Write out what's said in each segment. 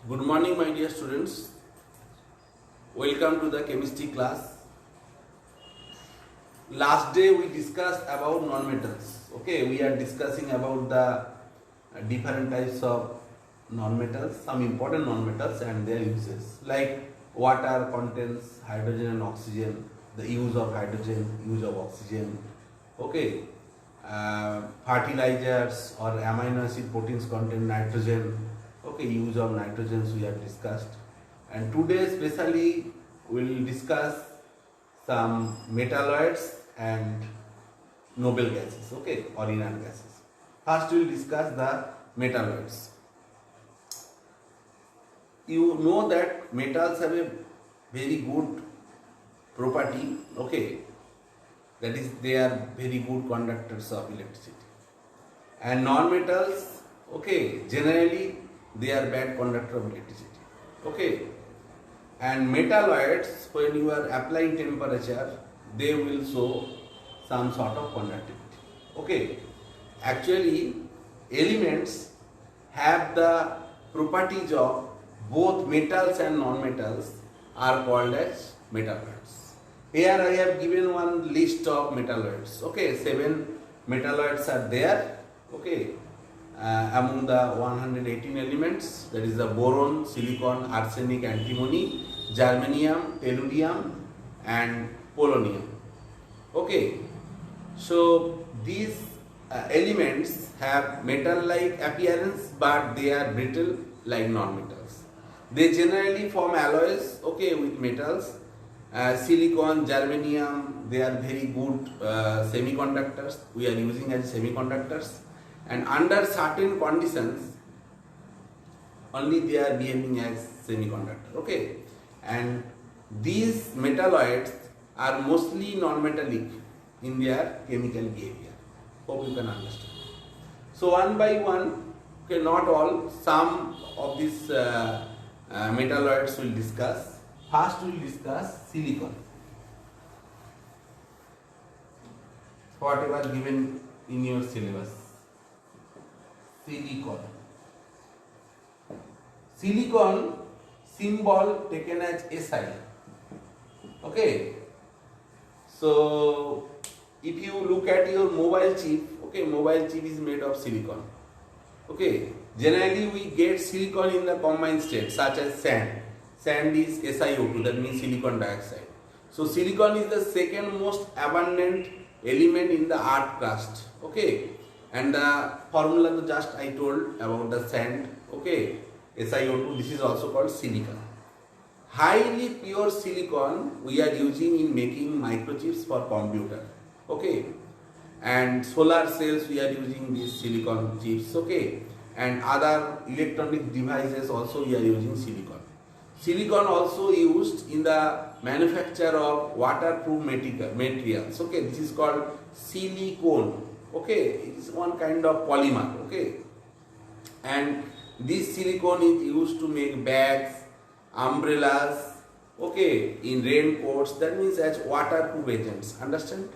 Good morning, my dear students. Welcome to the chemistry class. Last day we discussed about nonmetals. Okay, we are discussing about the different types of nonmetals, some important nonmetals and their uses. Like water contains hydrogen and oxygen, the use of hydrogen, use of oxygen. Okay, fertilizers or amino acid proteins contain nitrogen. Okay, use of nitrogens we have discussed, and today especially we will discuss some metalloids and noble gases, okay, or inert gases. First we will discuss the metalloids. You know that metals have a very good property, okay, that is they are very good conductors of electricity, and non-metals, okay, generally they are bad conductor of electricity, okay, and metalloids, when you are applying temperature, they will show some sort of conductivity, okay. Actually elements have the properties of both metals and non-metals are called as metalloids. Here I have given one list of metalloids, okay, 7 metalloids are there, okay. Among the 118 elements, that is the boron, silicon, arsenic, antimony, germanium, tellurium and polonium. Okay, so these elements have metal-like appearance, but they are brittle like non-metals. They generally form alloys, okay, with metals. Silicon, germanium, they are very good semiconductors. We are using as semiconductors. And under certain conditions only they are behaving as semiconductor, okay, and these metalloids are mostly non-metallic in their chemical behavior. Hope you can understand. So one by one, okay, not all, some of these metalloids we will discuss. First we will discuss silicon, whatever given in your syllabus. Silicon symbol taken as Si, okay. So if you look at your mobile chip, okay, mobile chip is made of silicon, okay. Generally we get silicon in the combined state such as sand. Sand is SiO2, that means silicon dioxide. So silicon is the second most abundant element in the earth crust, okay. And the formula just I told about the sand, okay, SiO2, this is also called silicon. Highly pure silicon we are using in making microchips for computer, okay, and solar cells we are using these silicon chips, okay, and other electronic devices also we are using silicon. Silicon also used in the manufacture of waterproof materials, okay, this is called silicone, okay, it is one kind of polymer, okay, and this silicone is used to make bags, umbrellas, okay, in raincoats, that means as waterproof agents, understand.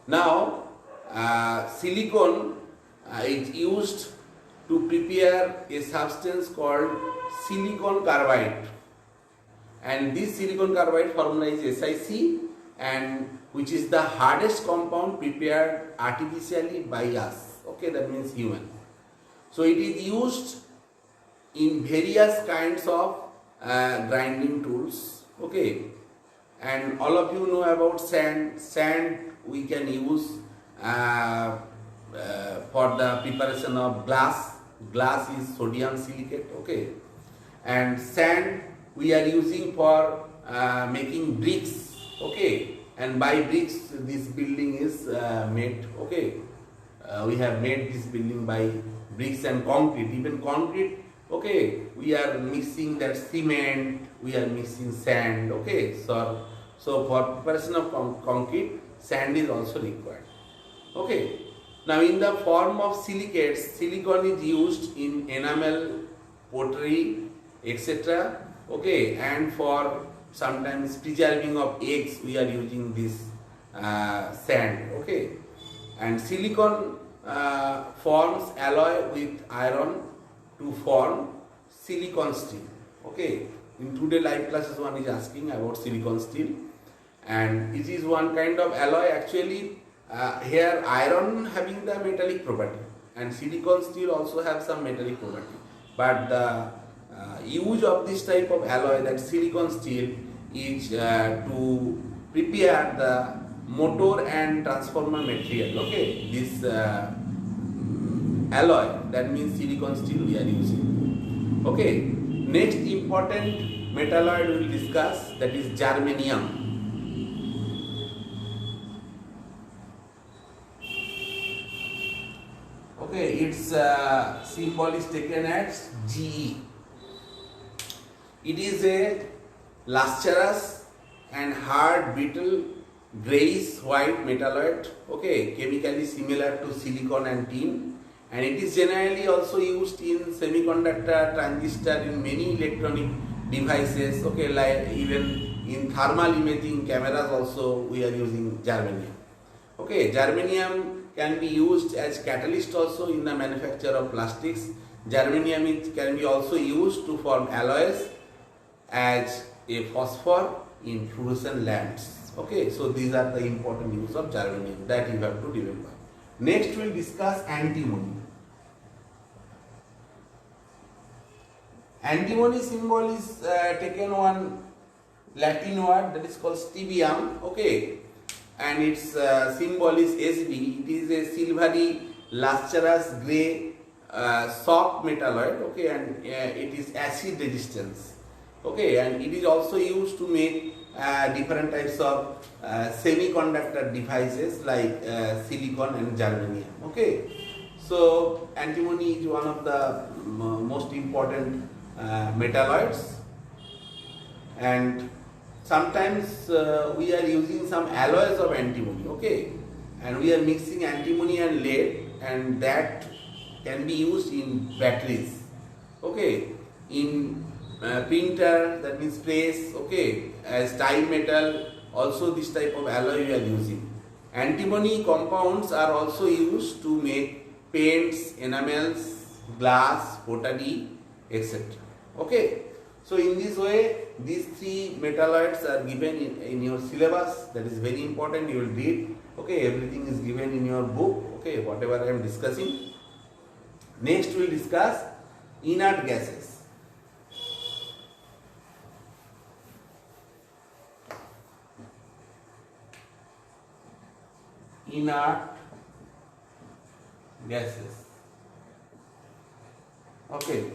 Now silicone is used to prepare a substance called silicon carbide, and this silicon carbide formula is SiC, and which is the hardest compound prepared artificially by us, okay, that means human. So it is used in various kinds of grinding tools, okay, and all of you know about sand. Sand we can use for the preparation of glass. Glass is sodium silicate, okay, and sand we are using for making bricks, okay, and by bricks this building is made, okay. We have made this building by bricks and concrete, even concrete, okay, we are mixing that cement, we are mixing sand, okay. So for preparation of concrete, sand is also required, okay. Now in the form of silicates, silicon is used in enamel, pottery, etc., okay, and for sometimes preserving of eggs we are using this sand, okay, and silicon forms alloy with iron to form silicon steel. Okay, in today live classes one is asking about silicon steel, and it is one kind of alloy. Actually, here iron having the metallic property, and silicon steel also have some metallic property. But the use of this type of alloy, that silicon steel, is to prepare the motor and transformer material. Okay, this alloy, that means silicon steel we are using. Okay, next important metalloid we will discuss, that is germanium. Okay, its symbol is taken as GE. It is a lustrous and hard brittle grayish white metalloid, okay, chemically similar to silicon and tin, and it is generally also used in semiconductor, transistor, in many electronic devices, okay, like even in thermal imaging cameras also we are using germanium. Okay, germanium can be used as catalyst also in the manufacture of plastics. Germanium can be also used to form alloys as a phosphor in fluorescent lamps. Okay, so these are the important use of germanium that you have to remember. Next we will discuss antimony. Antimony symbol is taken one Latin word, that is called stibium. Okay, and its symbol is Sb. It is a silvery lustrous grey soft metalloid. Okay, and it is acid resistance. Okay, and it is also used to make different types of semiconductor devices like silicon and germanium. Okay, so antimony is one of the most important metalloids, and sometimes we are using some alloys of antimony. Okay, and we are mixing antimony and lead, and that can be used in batteries. Okay, in printer, that means press. Okay, as time metal, also this type of alloy we are using. Antimony compounds are also used to make paints, enamels, glass, pottery, etc. Okay, so in this way these three metalloids are given in your syllabus. That is very important, you will read. Okay, everything is given in your book. Okay, whatever I am discussing. Next we will discuss inert gases. Inert gases. Okay,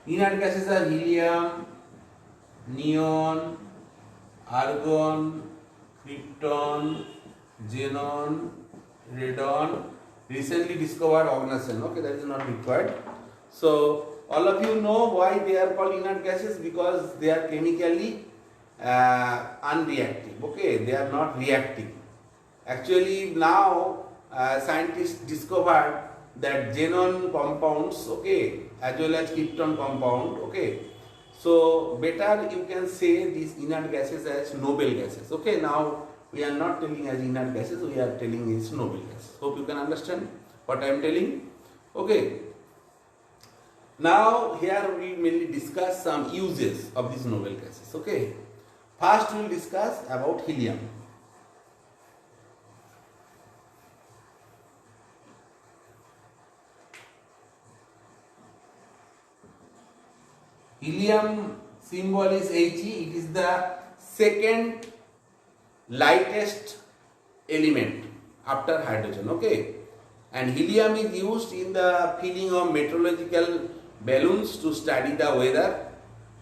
inert gases are helium, neon, argon, krypton, xenon, radon. Recently discovered oxygen. Okay, that is not required. So all of you know why they are called inert gases, because they are chemically unreactive. Okay, they are not reacting. Actually now scientists discovered that xenon compounds, okay, as well as krypton compound, okay, so better you can say these inert gases as noble gases. Okay, now we are not telling as inert gases, we are telling is noble gases. Hope you can understand what I am telling. Okay, now here we mainly discuss some uses of these noble gases. Okay, first we will discuss about helium. Helium symbol is He. It is the second lightest element after hydrogen. Okay, and helium is used in the filling of meteorological balloons to study the weather.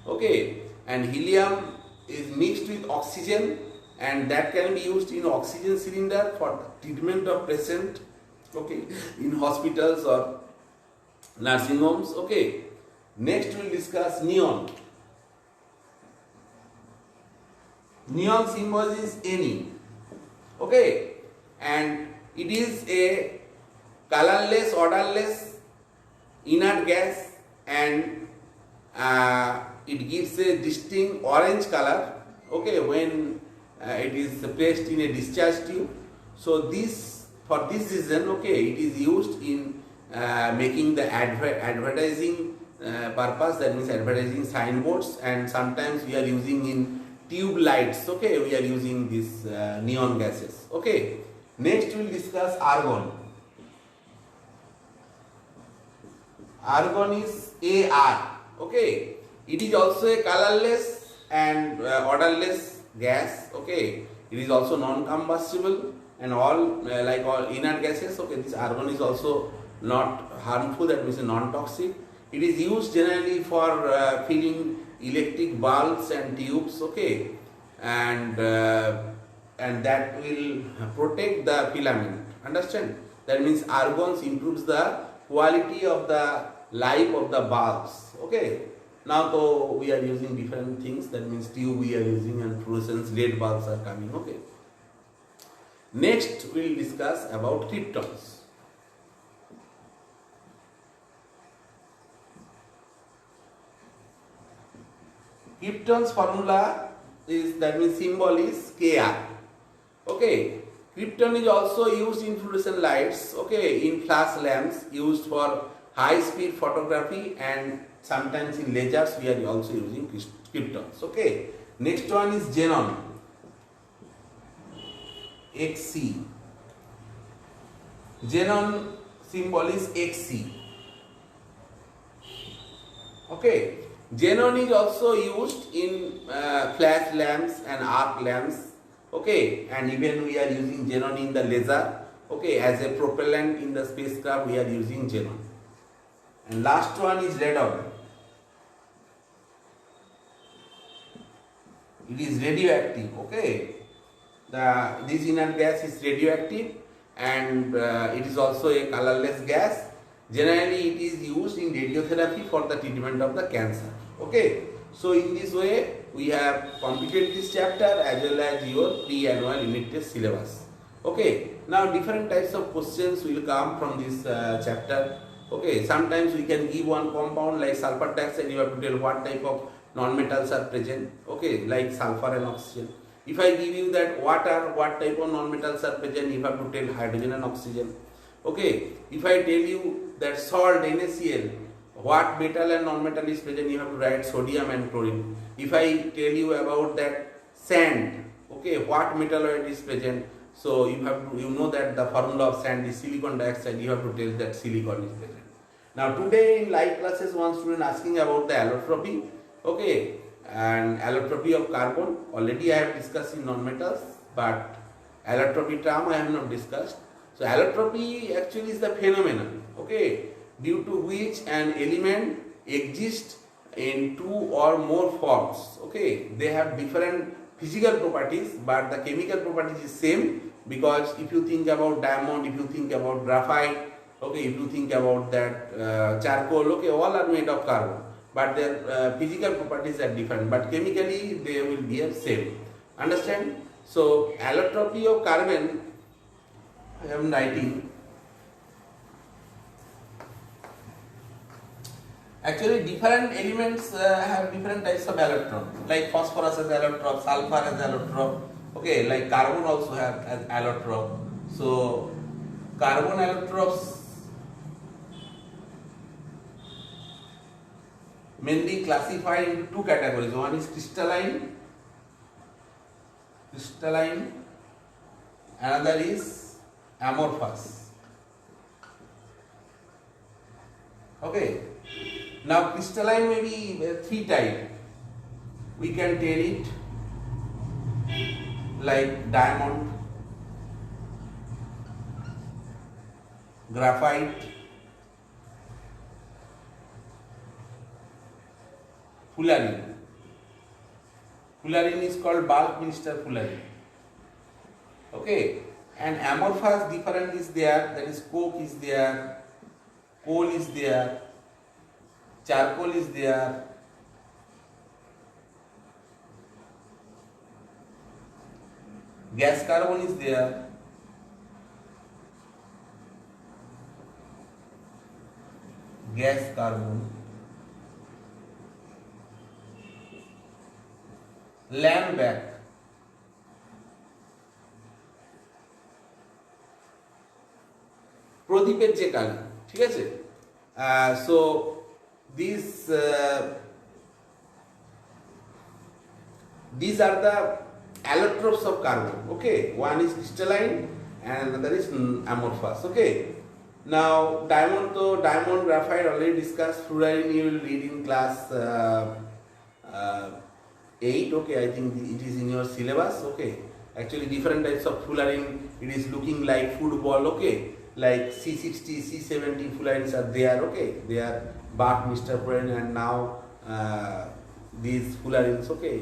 Okay, and helium is mixed with oxygen, and that can be used in oxygen cylinder for treatment of patient. Okay, in hospitals or nursing homes. Okay, next we will discuss neon. Neon symbol is Ne. Okay, and it is a colorless, odorless inert gas, and it gives a distinct orange color. Okay, when it is placed in a discharge tube. So this for this reason, okay, it is used in making the advertising purpose, that means advertising signboards, and sometimes we are using in tube lights, okay, we are using these neon gases, okay. Next we will discuss argon. Argon is AR, okay. It is also a colorless and odorless gas, okay. It is also non-combustible and all like all inert gases, okay. This argon is also not harmful, that means non-toxic. It is used generally for filling electric bulbs and tubes, okay, and that will protect the filament. Understand? That means argon improves the quality of the life of the bulbs, okay. Now though we are using different things, that means tube we are using and fluorescence LED bulbs are coming, okay. Next we will discuss about kryptons. Krypton's formula is, that means symbol is Kr, okay. Krypton is also used in fluorescent lights, okay, in flash lamps used for high speed photography, and sometimes in lasers we are also using kryptons, okay. Next one is xenon, Xc. Xenon symbol is Xc, okay. Xenon is also used in flash lamps and arc lamps, okay, and even we are using xenon in the laser, okay, as a propellant in the spacecraft we are using xenon. And last one is radon. It is radioactive, okay. This inert gas is radioactive, and it is also a colorless gas. Generally it is used in radiotherapy for the treatment of the cancer, okay. So in this way we have completed this chapter as well as your pre-annual unit test syllabus, okay. Now different types of questions will come from this chapter, okay. Sometimes we can give one compound like sulfur dioxide, you have to tell what type of non-metals are present, okay, like sulfur and oxygen. If I give you that water, what type of non-metals are present, you have to tell hydrogen and oxygen, okay. If I tell you that salt NaCl, what metal and non-metal is present, you have to write sodium and chlorine. If I tell you about that sand, okay, what metalloid is present, so you know that the formula of sand is silicon dioxide, you have to tell that silicon is present. Now today in live classes one student asking about the allotropy, okay, and allotropy of carbon. Already I have discussed in non-metals, but allotropy term I have not discussed. So allotropy actually is the phenomenon, okay, due to which an element exists in two or more forms, okay. They have different physical properties, but the chemical properties is same, because if you think about diamond, if you think about graphite, okay, if you think about that charcoal, okay, all are made of carbon, but their physical properties are different, but chemically they will be the same. Understand? So allotropy of carbon, I am writing. Actually, different elements have different types of allotrop. Like phosphorus has allotrop, sulfur has allotrop. Okay, like carbon also have as allotrop. So carbon allotrops mainly classified into two categories. One is crystalline. Another is amorphous. Okay. Now crystalline may be three types. We can tell it like diamond, graphite, fullerene. Fullerene is called Buckminster fullerene. Okay, and amorphous different is there, that is coke is there, coal is there, charcoal is there, gas carbon is there, lambac, প্রদীপের যে colour, ঠিক আছে? So these are the allotropes of carbon. Okay, one is crystalline and another is amorphous. Okay, now diamond graphite already discussed. Fluorine you will read in class 8. Okay, I think it is in your syllabus. Okay, actually different types of fluorine. It is looking like football. Okay, like C60, C70 fluorines are there. Okay, they are Bach, Mr. Fluorine, and now these fluorines. Okay,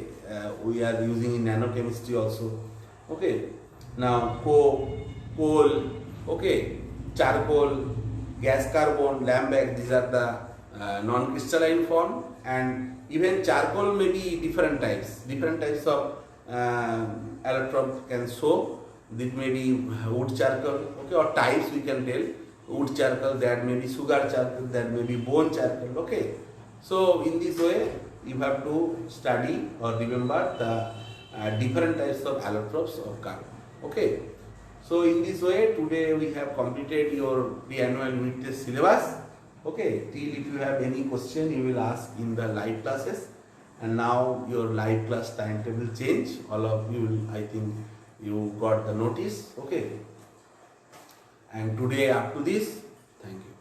we are using in nanochemistry also. Okay, now coal, okay, charcoal, gas carbon, lambac, these are the non-crystalline form, and even charcoal may be different types of allotrope can show. This may be wood charcoal, okay, or types we can tell. Wood charcoal, that may be sugar charcoal, that may be bone charcoal. Okay, so in this way you have to study or remember the different types of allotropes of carbon. Okay, so in this way today we have completed your pre-annual unit test syllabus. Okay, till if you have any question you will ask in the live classes, and now your live class timetable change. All of you will, I think you got the notice. Okay, and today up to this, thank you.